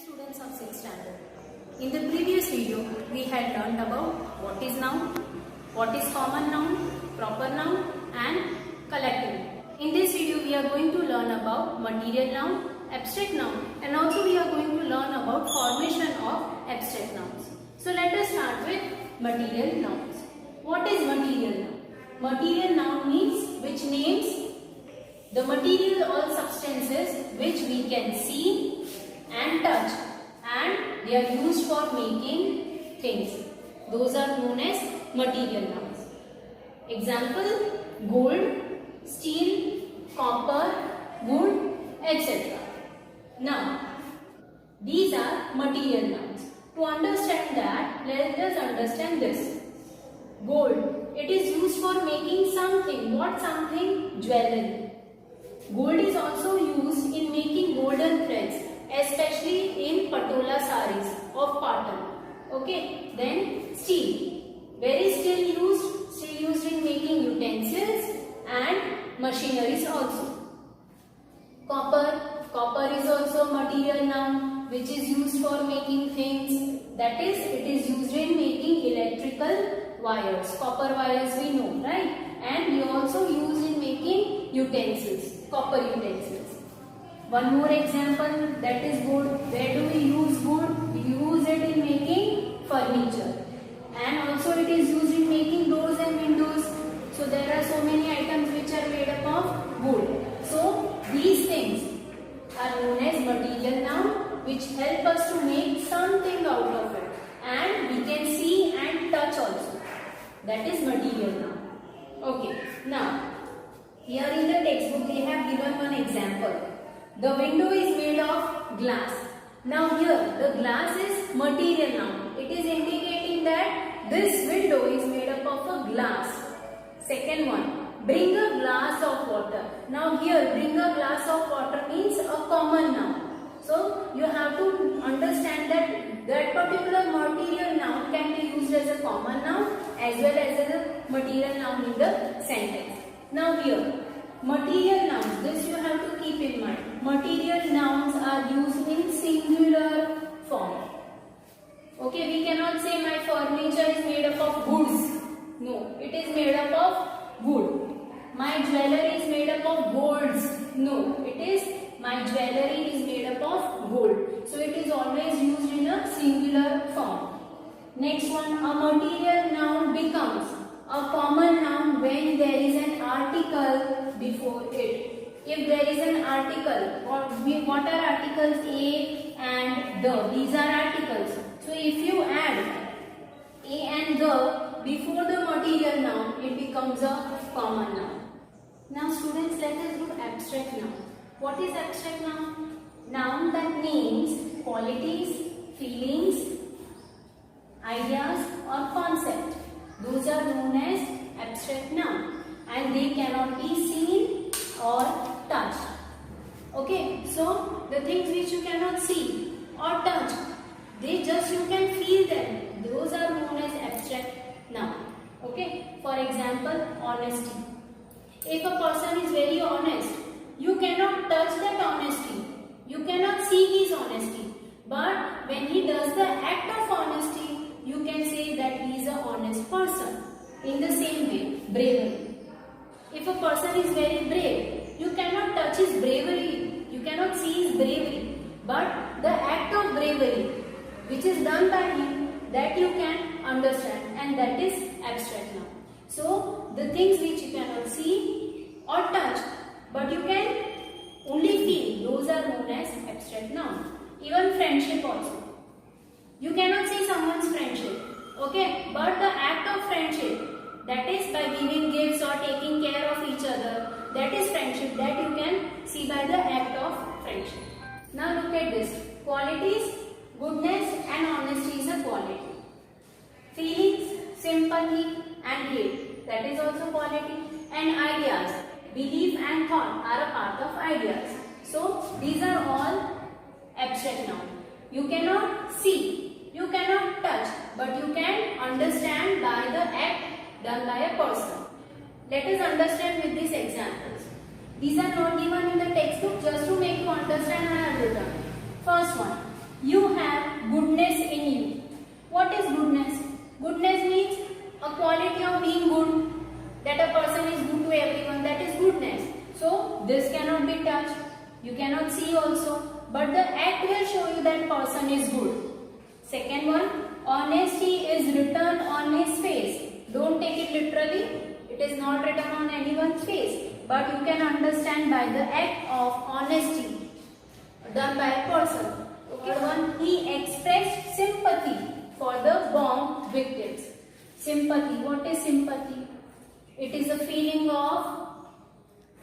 Students of 6th standard. In the previous video, we had learned about what is noun, what is common noun, proper noun and collective. In this video, we are going to learn about material noun, abstract noun and also we are going to learn about formation of abstract nouns. So let us start with material nouns. What is material noun? Material noun means which names the material or substances which we can see and touch and they are used for making things. Those are known as material nouns. Example: gold, steel, copper, wood, etc. Now, these are material nouns. To understand that, let us understand this. Gold, it is used for making something. What something? Jewelry. Gold is also used in making golden threads, especially in patola saris of cotton. Okay. Then steel. Where is steel used? Steel used in making utensils and machineries also. Copper. Copper is also a material noun which is used for making things. That is, it is used in making electrical wires. Copper wires we know, right? And we also use in making utensils. Copper utensils. One more example, that is wood. Where do we use wood? We use it in making furniture. And also it is used in making doors and windows. So there are so many items which are made up of wood. So these things are known as material noun which help us to make something out of it. And we can see and touch also. That is material noun. Okay. Now, here in the textbook they have given one example. The window is made of glass. Now here the glass is material noun. It is indicating that this window is made up of a glass. Second one, bring a glass of water. Now here bring a glass of water means a common noun. So you have to understand that that particular material noun can be used as a common noun as well as a material noun in the sentence. Now here, material nouns, this you have to keep in mind. Material nouns are used in singular form. Okay, we cannot say my furniture is made up of woods. No, it is made up of wood. My jewelry is made up of golds. No, it is my jewelry is made up of gold. So it is always used in a singular form. Next one, a material noun becomes a common noun when there is an article before it. If there is an article, what are articles? A and the. These are articles. So if you add a and the before the material noun, it becomes a common noun. Now students, let us do abstract noun. What is abstract noun? Noun that names qualities, feelings, ideas or concept. Those are known as abstract noun and they cannot be seen or touched. Okay, so the things which you cannot see or touch, they just you can feel them. Those are known as abstract noun. Okay, for example, honesty. If a person is very honest, you cannot touch that honesty. You cannot see his honesty. But when he does the act of honesty, you can say that he is a honest person. In the same way, bravery. If a person is very brave, you cannot touch his bravery. You cannot see his bravery. But the act of bravery, which is done by him, that you can understand and that is abstract noun. So, the things which you cannot see or touch, but you can only feel, those are known as abstract noun. Even friendship also. You cannot see someone's friendship, okay? But the act of friendship, that is by giving gifts or taking care of each other, that is friendship, that you can see by the act of friendship. Now look at this. Qualities, goodness and honesty is a quality. Feelings, sympathy and hate, that is also quality. And ideas, belief and thought are a part of ideas. So these are all abstract noun. You cannot see, you cannot touch, but you can understand by the act done by a person. Let us understand with these examples. These are not given in the textbook, just to make you understand I have written. First one, you goodness in you. What is goodness? Goodness means a quality of being good, that a person is good to everyone, that is goodness. So this cannot be touched, you cannot see also, but the act will show you that person is good. Second one, honesty is written on his face. Don't take it literally, it is not written on anyone's face, but you can understand by the act of honesty done by a person. Third one, he expressed sympathy for the bomb victims. Sympathy, what is sympathy? It is a feeling of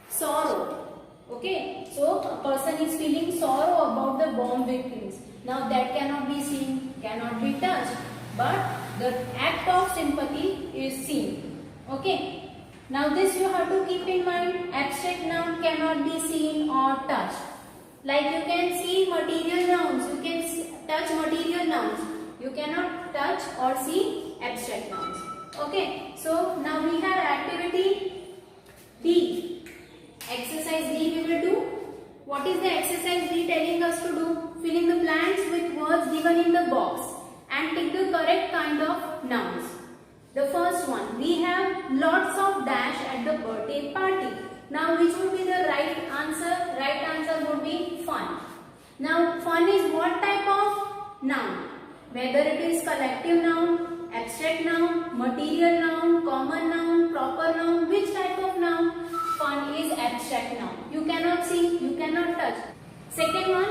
sorrow. Okay, so a person is feeling sorrow about the bomb victims. Now that cannot be seen, cannot be touched, but the act of sympathy is seen. Okay, now this you have to keep in mind. Abstract noun cannot be seen or touched. Like you can see material nouns, you can touch material nouns. You cannot touch or see abstract nouns. Okay, so now we have activity D. Exercise D we will do. What is the exercise D telling us to do? Fill in the blanks with words given in the box and pick the correct kind of nouns. The first one, we have lots of dash at the birthday party. Now which would be the right answer? Right answer would be fun. Now fun is what type of noun? Whether it is collective noun, abstract noun, material noun, common noun, proper noun, which type of noun? Fun is abstract noun. You cannot see, you cannot touch. Second one,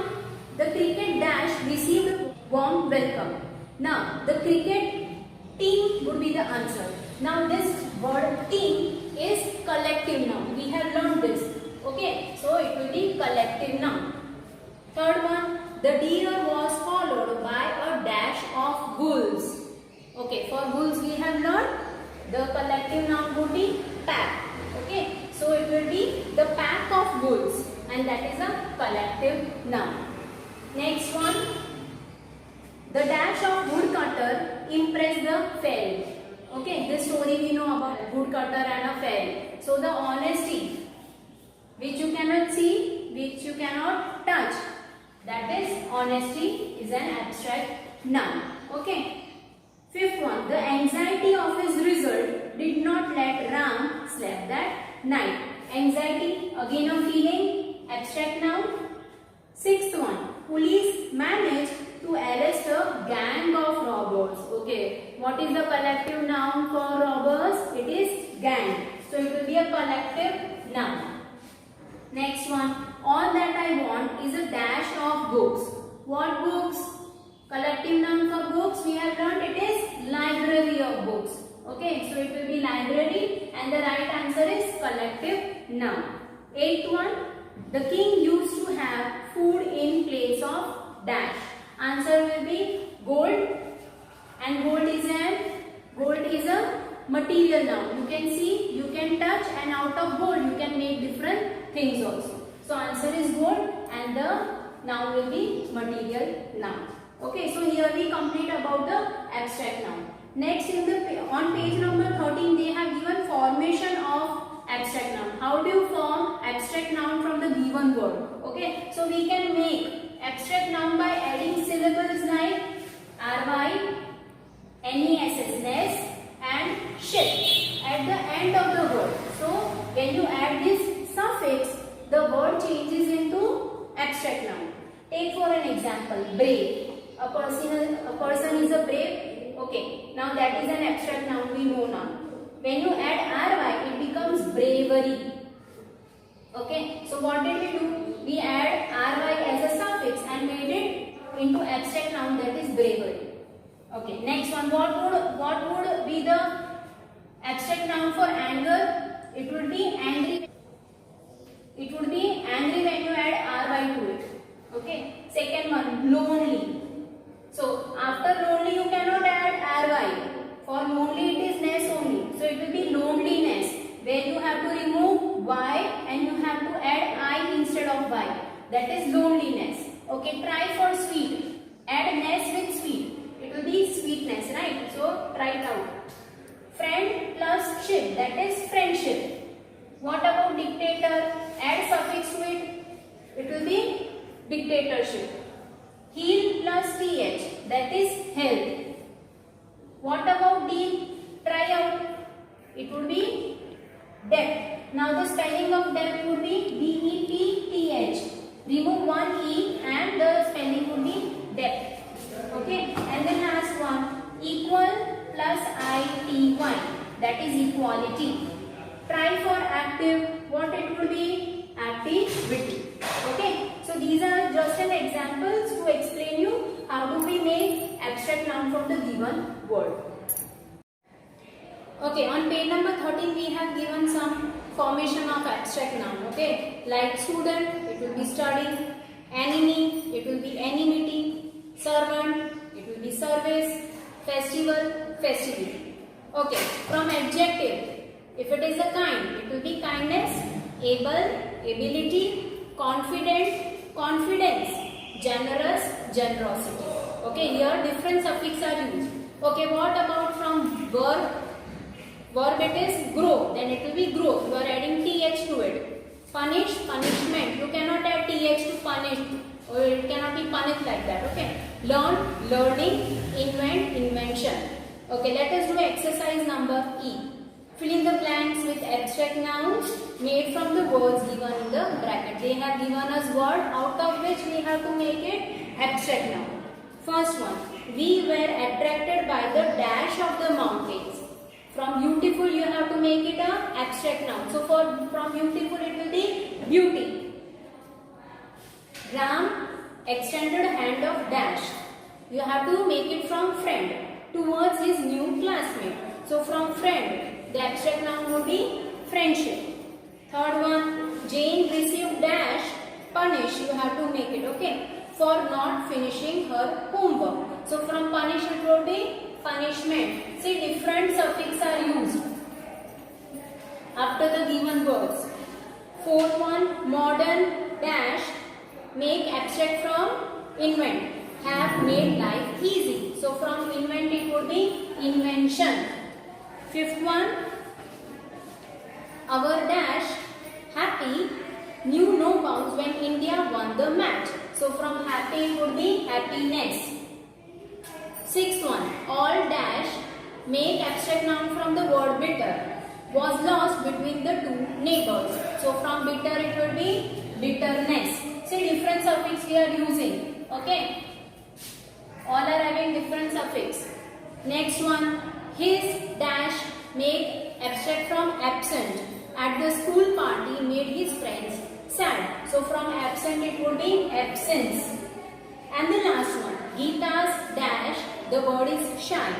the cricket dash received warm welcome. Now the cricket team would be the answer. Now this word team is collective noun. We have learned this. Okay, so it will be collective noun. Third one, the deer was followed by a dash of wolves. Okay, for wolves we have learned the collective noun would be pack. Okay, so it will be the pack of wolves and that is a collective noun. Next one, the dash of woodcutter impressed the fairy. Okay, this story we know about woodcutter and a fairy. So the honesty, which you cannot see, which you cannot touch, that is honesty is an abstract noun. Okay. Fifth one, the anxiety of his result did not let Ram sleep that night. Anxiety, again a feeling, abstract noun. Sixth one, police managed to arrest a gang of robbers. Okay, what is the collective noun for robbers? It is gang. So it will be a collective noun. Next one, all that I want is a dash of books. What books? Collective noun for books we have learned it is library of books. Okay, so it will be library and the right answer is collective noun. Eighth one, the king used to have food in place of dash. Answer will be gold and gold is a material noun. You can see, you can touch and out of gold you can make different things also. So answer is gold and the noun will be material noun. Okay, so here we complete about the abstract noun. Next on page number 13 they have given formation of abstract noun. How do you form abstract noun from the given word? Okay, so we can make abstract noun by adding syllables like ry, ness, ness and ship at the end of the word. So when you add this suffix, the word changes into abstract noun. Take for an example, brave. A person is a brave. Okay, now that is an abstract noun we know now. When you add ry, it becomes bravery. Okay, so what did we do? We add ry as a suffix and made it into abstract noun, that is bravery. Okay, next one, what would be the abstract noun for anger? It would be angry. It would be angry when you add ry to it. Okay, second one, lonely. So after lonely you cannot add ry. For lonely it is ness only. So it will be loneliness, where you have to remove y and you have to add I instead of y. That is loneliness. Okay, try for sweet. Add ness with sweet. It will be sweetness, right? So try it out. Friend plus ship, that is friendship. What about dictator? Add suffix to it. It will be dictatorship. Heal plus th. that is health. What about D? Try out. It would be depth. Now the spelling of depth would be D-E-P-T-H. Remove one E and the spelling would be depth. Okay. And then last one, equal plus I-T-Y. That is equality. Try for active. What it would be? Activity. Okay. So these are just an examples to explain you how do we make abstract noun from the given word. Okay, on page number 13 we have given some formation of abstract noun. Okay, like student, it will be study, enemy, it will be enmity, servant, it will be service, festival, festivity. Okay, from adjective, if it is a kind, it will be kindness, able, ability, confident, confidence, generous, generosity. Okay, here different suffixes are used. Okay, what about from verb? Verb it is grow, then it will be growth. You are adding th to it. Punish, punishment. You cannot add th to punish, or it cannot be punished like that. Okay. Learn, learning, invent, invention. Okay, let us do exercise number E. Fill in the blanks with abstract nouns made from the words given in the bracket. They have given us word out of which we have to make it abstract noun. First one, we were attracted by the dash of the mountains. From beautiful you have to make it a abstract noun. So from beautiful it will be beauty. Ram extended hand of dash. You have to make it from friend towards his new classmate. So from friend, the abstract noun would be friendship. Third one, Jane received dash punish. You have to make it, okay, for not finishing her homework. So from punish it would be punishment. See, different suffixes are used after the given words. Fourth one, modern dash make abstract from invent. Have made life easy. So from invent it would be invention. Fifth one, our dash happy knew no bounds when India won the match. So from happy it would be happiness. Sixth one, all dash make abstract noun from the word bitter. Was lost between the two neighbors. So from bitter it would be bitterness. See, different suffix we are using. Okay. All are having different suffix. Next one, his dash make abstract from absent. At the school party made his friends sad. So from absent it would be absence. And the last one, Geeta's dash, the word is shy.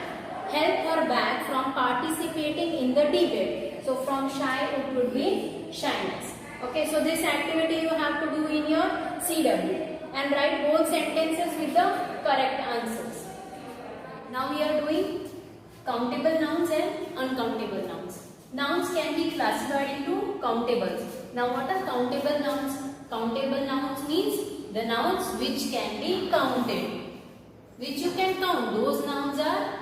Help her back from participating in the debate. So from shy it would be shyness. Okay, so this activity you have to do in your CW and write both sentences with the correct answers. Now we are doing countable nouns and uncountable nouns. Nouns can be classified into countables. Now what are countable nouns? Countable nouns means the nouns which can be counted, which you can count. Those nouns are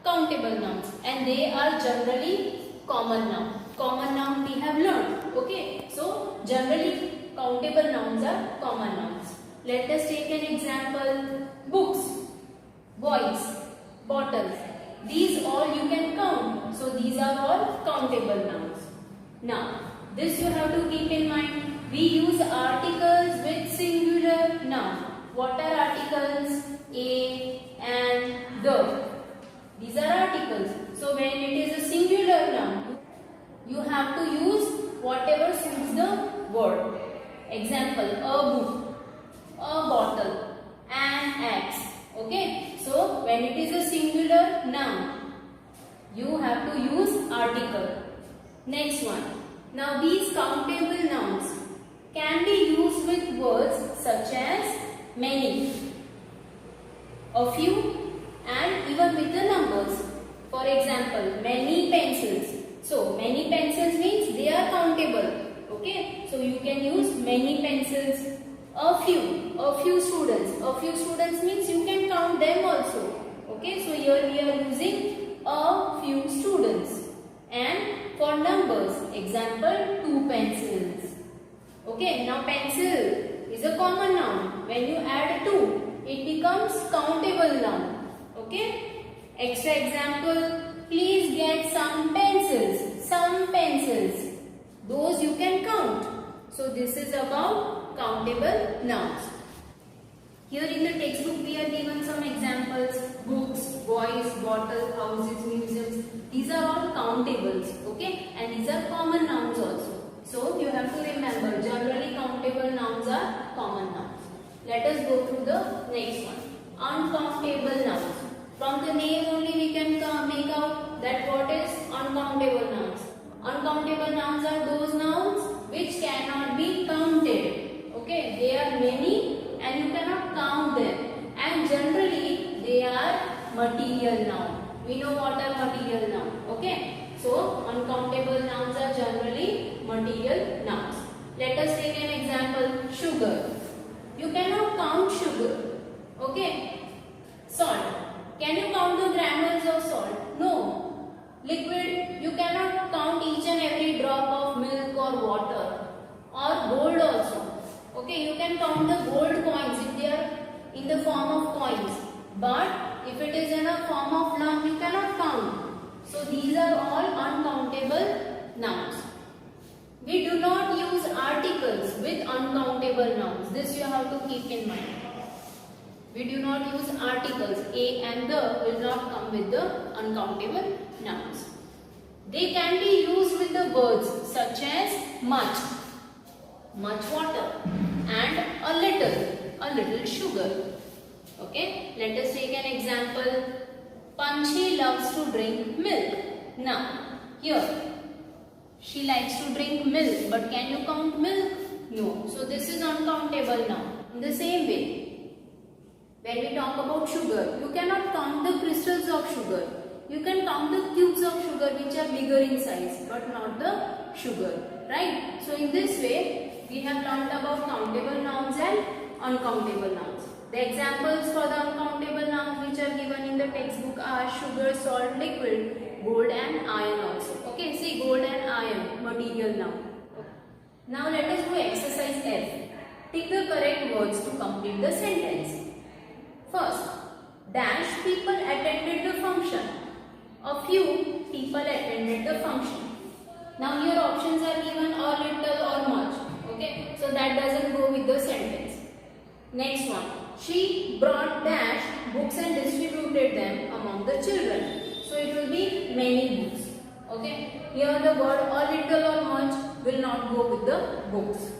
countable nouns and they are generally common noun. Common noun we have learned. Okay, so generally countable nouns are common nouns. Let us take an example. Books, boys, bottles. These all you can count. So these are all countable nouns. Now this you have to keep in mind. We use articles with singular noun. What are articles? A and the. These are articles. So when it is a singular noun, you have to use whatever suits the word. Example, a book, a bottle, an axe. Okay. So when it is a singular noun, you have to use article. Next one. Now these countable nouns can be used with words such as many, a few, and even with the numbers. For example, many pencils. So many pencils means they are countable. Okay, so you can use many pencils. A few students. A few students means you can count them also. Okay, so here we are using a few students. And for numbers, example, 2 pencils. Okay, now pencil is a common noun. When you add 2, it becomes countable noun. Okay. Extra example, please get some pencils. Some pencils. Those you can count. So this is about countable nouns. Here in the textbook we are given some examples. Books, boys, bottle, houses, museums. These are all countables. Okay. And these are common nouns also. So you have to remember, generally countable nouns are common nouns. Let us go through the next one. Uncountable nouns. From the name only we can make out that what is uncountable nouns. Uncountable nouns are those nouns which cannot be counted. Okay, they are many and you cannot count them. And generally they are material noun. We know what are material noun. Okay, so uncountable nouns are generally material nouns. Let us take an example. Sugar. You cannot count sugar. Okay. Salt. Can you count the granules of salt? No. Liquid. You cannot count each and every drop of milk or water. Or gold also. Okay. You can count the gold coins if they are in the form of coins. But if it is in a form of lump, you cannot count. So these are all uncountable nouns. We do not use articles with uncountable nouns. This you have to keep in mind. We do not use articles. A and the will not come with the uncountable nouns. They can be used with the words such as much water, and a little sugar. Okay, let us take an example. Panchi loves to drink milk. Now, here, she likes to drink milk, but can you count milk? No. So this is uncountable now. In the same way, when we talk about sugar, you cannot count the crystals of sugar. You can count the cubes of sugar which are bigger in size, but not the sugar. Right? So in this way, we have learned about countable nouns and uncountable nouns. The examples for the uncountable nouns which are given in the textbook are sugar, salt, liquid, gold and iron also. Okay, see, gold and iron, material noun. Now let us do exercise F. Tick the correct words to complete the sentence. First, dash people attended the function. A few people attended the function. Now here options are given or little or much. Okay, so that doesn't go with the sentence. Next one. She brought dash books and distributed them among the children. So it will be many books. Okay. Here the word or little or much will not go with the books.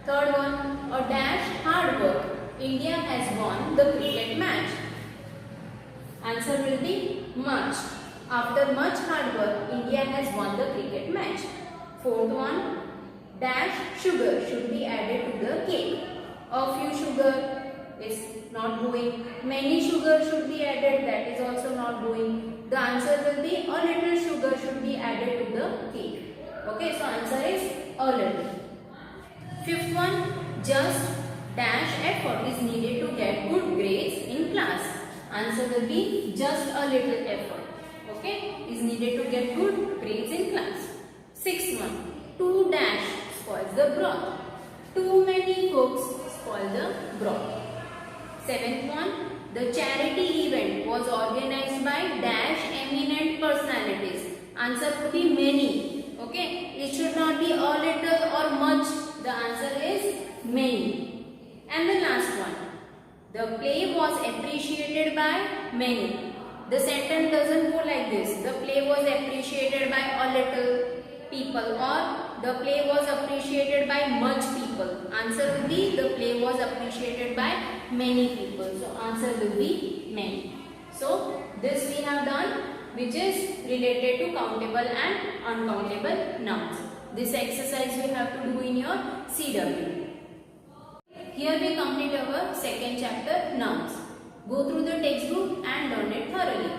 Third one. A dash hard work. India has won the cricket match. Answer will be much. After much hard work, India has won the cricket match. Fourth one. Dash sugar should be added to the cake. A few sugar is not going. Many sugar should be added, that is also not going. The answer will be a little sugar should be added to the cake. Okay, so answer is a little. Fifth one, just dash effort is needed to get good grades in class. Answer will be just a little effort. Okay, is needed to get good grades in class. Sixth one, too dash spoils the broth. Too many cooks spoil the broth. Seventh one, the charity event was organized by dash eminent personalities. Answer would be many. Okay, it should not be a little or much. The answer is many. And the last one, the play was appreciated by many. The sentence doesn't go like this. The play was appreciated by a little people, or the play was appreciated by much people. Answer will be the play was appreciated by many people. So answer will be many. So this we have done, which is related to countable and uncountable nouns. This exercise you have to do in your CW. Here we complete our second chapter, nouns. Go through the textbook and learn it thoroughly.